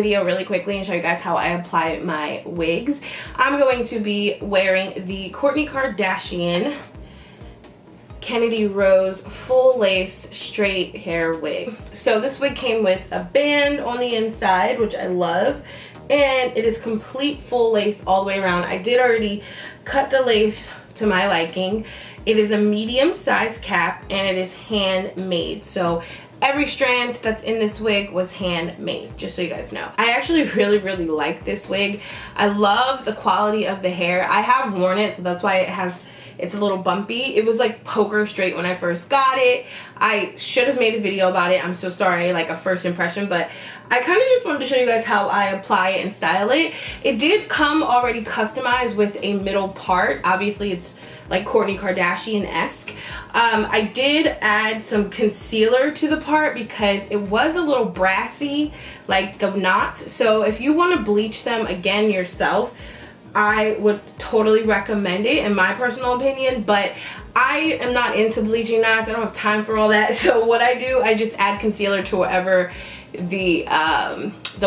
video really quickly and show you guys how I apply my wigs. I'm going to be wearing the Kourtney Kardashian Kennedy Rose full lace straight hair wig. So this wig came with a band on the inside, which I love, and it is complete full lace all the way around. I did already cut the lace to my liking. It is a medium size cap and it is handmade. So every strand that's in this wig was handmade, just so you guys know. I actually really like this wig. I love the quality of the hair. I have worn it, so that's why it's a little bumpy. It was like poker straight when I first got it. I should have made a video about it. I'm so sorry, like a first impression, but I kind of just wanted to show you guys how I apply it and style it. It did come already customized with a middle part. Obviously, it's like Kourtney Kardashian-esque. I did add some concealer to the part because it was a little brassy, like the knots. So if you want to bleach them again yourself, I would totally recommend it in my personal opinion, but I am not into bleaching knots. I don't have time for all that. So what I do, I just add concealer to wherever the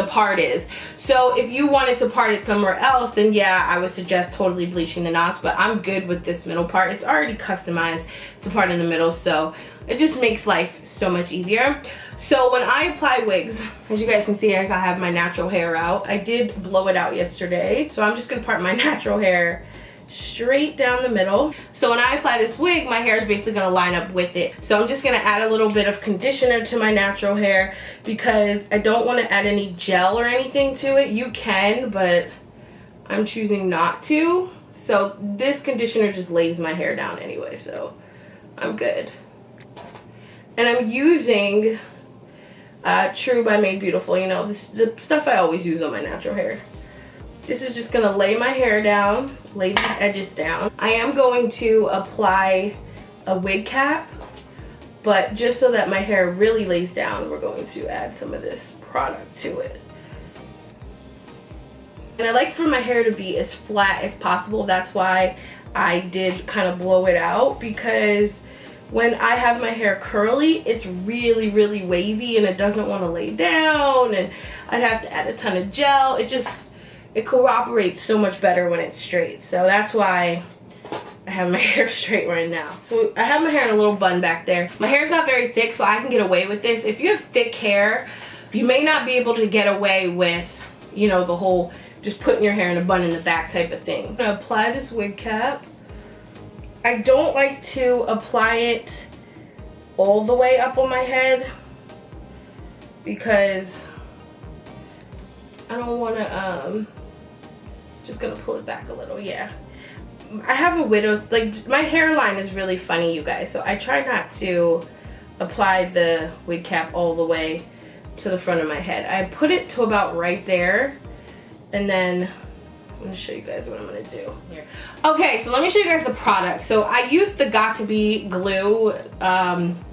part is. So if you wanted to part it somewhere else, then yeah, I would suggest totally bleaching the knots, but I'm good with this middle part. It's already customized to part in the middle, so it just makes life so much easier. So when I apply wigs, as you guys can see, I have my natural hair out. I did blow it out yesterday, so I'm just gonna part my natural hair straight down the middle. So when I apply this wig, my hair is basically gonna line up with it. So I'm just gonna add a little bit of conditioner to my natural hair because I don't want to add any gel or anything to it. You can, but I'm choosing not to. So this conditioner just lays my hair down anyway, so I'm good. And I'm using True by Made Beautiful, you know, the stuff I always use on my natural hair. This is just gonna lay my hair down, lay these edges down. I am going to apply a wig cap, but just so that my hair really lays down, we're going to add some of this product to it. And I like for my hair to be as flat as possible. That's why I did kind of blow it out, because when I have my hair curly, it's really wavy and it doesn't want to lay down, and I'd have to add a ton of gel. It cooperates so much better when it's straight. So that's why I have my hair straight right now. So I have my hair in a little bun back there. My hair's not very thick, so I can get away with this. If you have thick hair, you may not be able to get away with, you know, the whole just putting your hair in a bun in the back type of thing. I'm gonna apply this wig cap. I don't like to apply it all the way up on my head because I don't want to, just gonna pull it back a little. Yeah, I have a widow's, like, my hairline is really funny, you guys, so I try not to apply the wig cap all the way to the front of my head. I put it to about right there, and then I'm gonna show you guys what I'm gonna do here. Okay, so let me show you guys the product. So I used the Got2b glue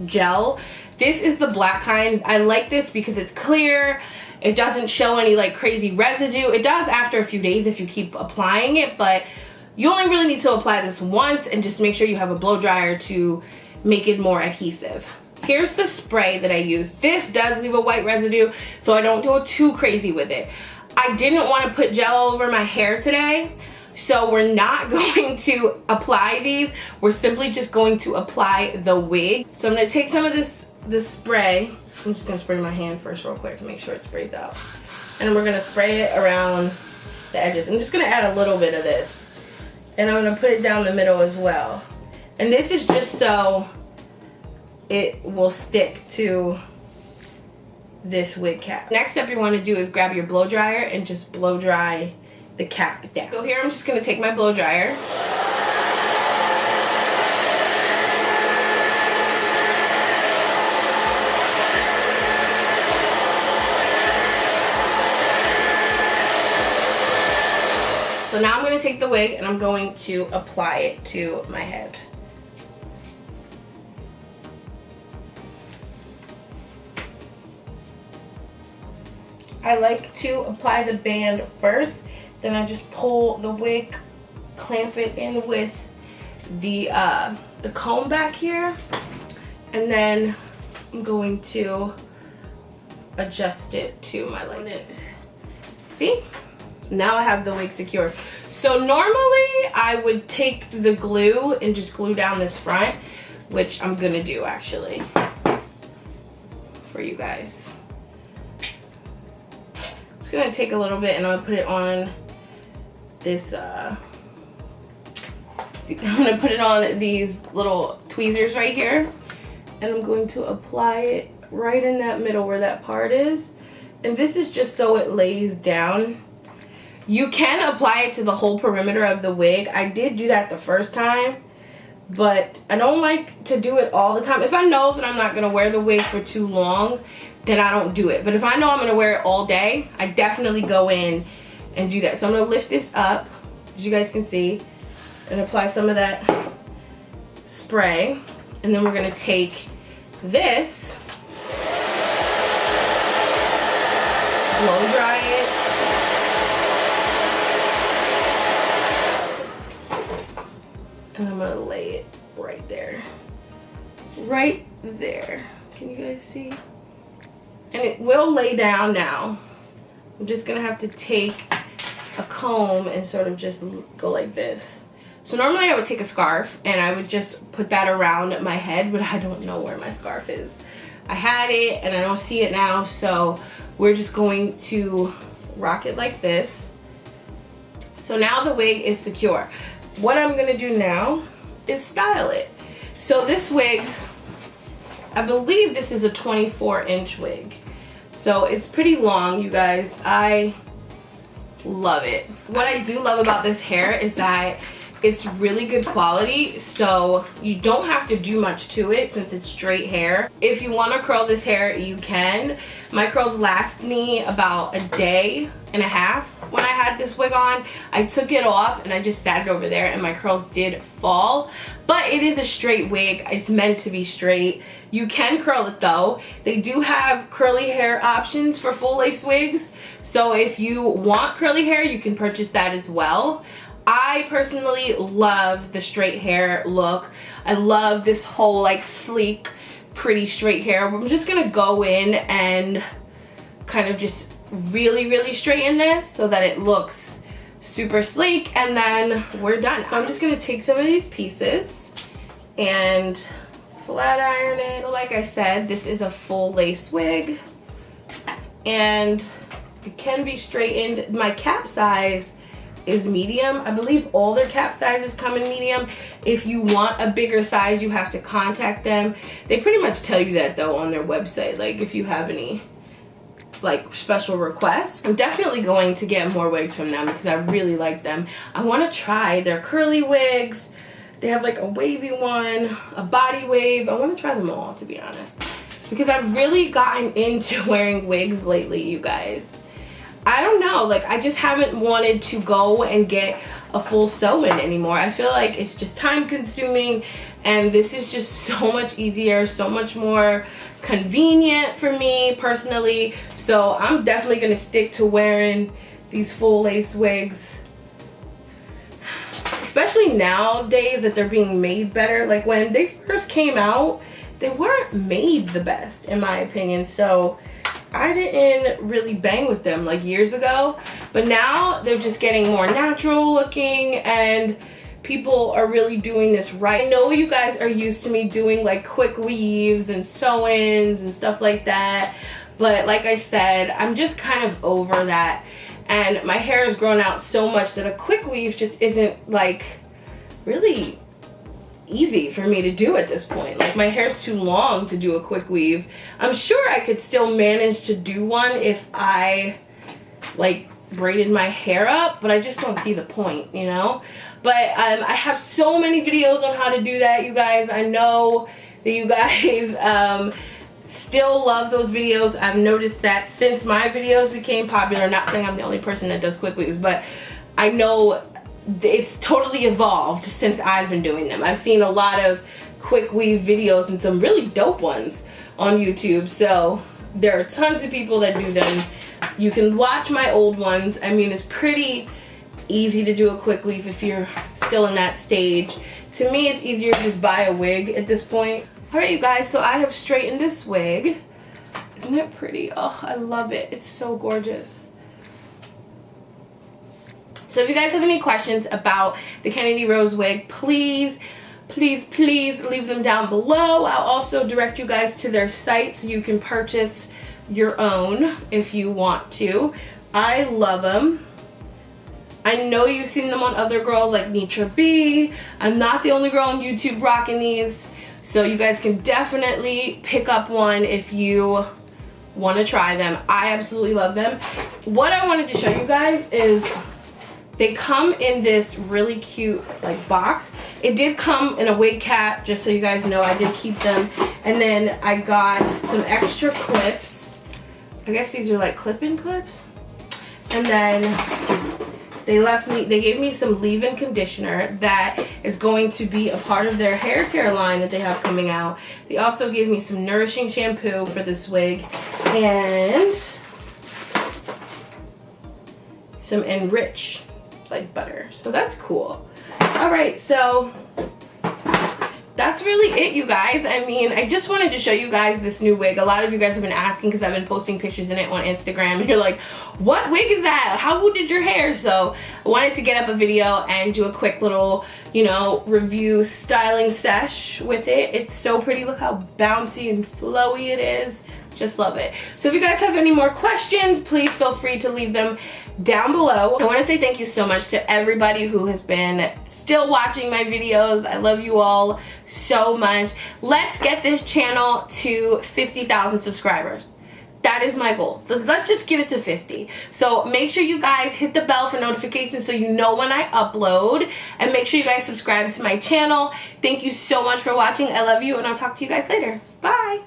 gel. This is the black kind. I like this because it's clear. It doesn't show any like crazy residue. It does after a few days if you keep applying it, but you only really need to apply this once and just make sure you have a blow dryer to make it more adhesive. Here's the spray that I use. This does leave a white residue, so I don't go too crazy with it. I didn't want to put gel all over my hair today, so we're not going to apply these. We're simply just going to apply the wig. So I'm going to take some of this spray. I'm just going to spray my hand first real quick to make sure it sprays out. And then we're going to spray it around the edges. I'm just going to add a little bit of this. And I'm going to put it down the middle as well. And this is just so it will stick to this wig cap. Next step you want to do is grab your blow dryer and just blow dry the cap down. So here I'm just going to take my blow dryer. So now I'm going to take the wig and I'm going to apply it to my head. I like to apply the band first, then I just pull the wig, clamp it in with the comb back here, and then I'm going to adjust it to my liking. See? Now I have the wig secure. So normally I would take the glue and just glue down this front, which I'm gonna do actually for you guys. It's gonna take a little bit and I'll put it on this, I'm gonna put it on these little tweezers right here, and I'm going to apply it right in that middle where that part is. And this is just so it lays down. You can apply it to the whole perimeter of the wig. I did do that the first time, but I don't like to do it all the time. If I know that I'm not gonna wear the wig for too long, then I don't do it. But if I know I'm gonna wear it all day, I definitely go in and do that. So I'm gonna lift this up, as you guys can see, and apply some of that spray. And then we're gonna take this, blow dry it. And I'm gonna lay it right there. Right there. Can you guys see? And it will lay down now. I'm just gonna have to take a comb and sort of just go like this. So normally I would take a scarf and I would just put that around my head, but I don't know where my scarf is. I had it and I don't see it now, so we're just going to rock it like this. So now the wig is secure. What I'm gonna do now is style it. So this wig, I believe this is a 24-inch wig. So it's pretty long, you guys. I love it. What I do love about this hair is that it's really good quality, so you don't have to do much to it since it's straight hair. If you want to curl this hair, you can. My curls last me about a day and a half when I had this wig on. I took it off and I just sat it over there and my curls did fall. But it is a straight wig. It's meant to be straight. You can curl it though. They do have curly hair options for full lace wigs. So if you want curly hair, you can purchase that as well. I personally love the straight hair look. I love this whole like sleek, pretty straight hair. I'm just gonna go in and kind of just really straighten this so that it looks super sleek, and then we're done. So I'm just gonna take some of these pieces and flat iron it. So like I said, this is a full lace wig and it can be straightened. My cap size is medium. I believe all their cap sizes come in medium. If you want a bigger size, you have to contact them. They pretty much tell you that though on their website, like if you have any like special requests. I'm definitely going to get more wigs from them because I really like them. I want to try their curly wigs. They have like a wavy one, a body wave. I want to try them all, to be honest, because I've really gotten into wearing wigs lately, you guys. I don't know, like I just haven't wanted to go and get a full sew-in anymore. I feel like it's just time consuming, and this is just so much easier, so much more convenient for me personally. So I'm definitely gonna stick to wearing these full lace wigs, especially nowadays that they're being made better. Like when they first came out, they weren't made the best in my opinion. So I didn't really bang with them like years ago, but now they're just getting more natural looking and people are really doing this right. I know you guys are used to me doing like quick weaves and sew-ins and stuff like that, but like I said, I'm just kind of over that, and my hair has grown out so much that a quick weave just isn't like really easy for me to do at this point. Like my hair's too long to do a quick weave. I'm sure I could still manage to do one if I like braided my hair up, but I just don't see the point, you know. But I have so many videos on how to do that, you guys. I know that you guys still love those videos. I've noticed that since my videos became popular. Not saying I'm the only person that does quick weaves, but I know it's totally evolved since I've been doing them. I've seen a lot of quick weave videos and some really dope ones on YouTube. So there are tons of people that do them. You can watch my old ones. I mean, it's pretty easy to do a quick weave if you're still in that stage. To me, it's easier to just buy a wig at this point. All right, you guys, so I have straightened this wig. Isn't it pretty? Oh, I love it. It's so gorgeous. So if you guys have any questions about the Kennedy Rose wig, please leave them down below. I'll also direct you guys to their site so you can purchase your own if you want to. I love them. I know you've seen them on other girls like Nitra B. I'm not the only girl on YouTube rocking these, so you guys can definitely pick up one if you want to try them. I absolutely love them. What I wanted to show you guys is they come in this really cute like box. It did come in a wig cap, just so you guys know. I did keep them. And then I got some extra clips. I guess these are like clip-in clips. And then they gave me some leave-in conditioner that is going to be a part of their hair care line that they have coming out. They also gave me some nourishing shampoo for this wig and some Enrich like butter. So that's cool. All right, so that's really it, you guys. I mean, I just wanted to show you guys this new wig. A lot of you guys have been asking because I've been posting pictures in it on Instagram, and you're like, what wig is that? How did your hair? So I wanted to get up a video and do a quick little, you know, review styling sesh with it. It's so pretty. Look how bouncy and flowy it is. Just love it. So if you guys have any more questions, please feel free to leave them down below. I want to say thank you so much to everybody who has been still watching my videos. I love you all so much. Let's get this channel to 50,000 subscribers. That is my goal. Let's just get it to 50. So make sure you guys hit the bell for notifications so you know when I upload. And make sure you guys subscribe to my channel. Thank you so much for watching. I love you, and I'll talk to you guys later. Bye.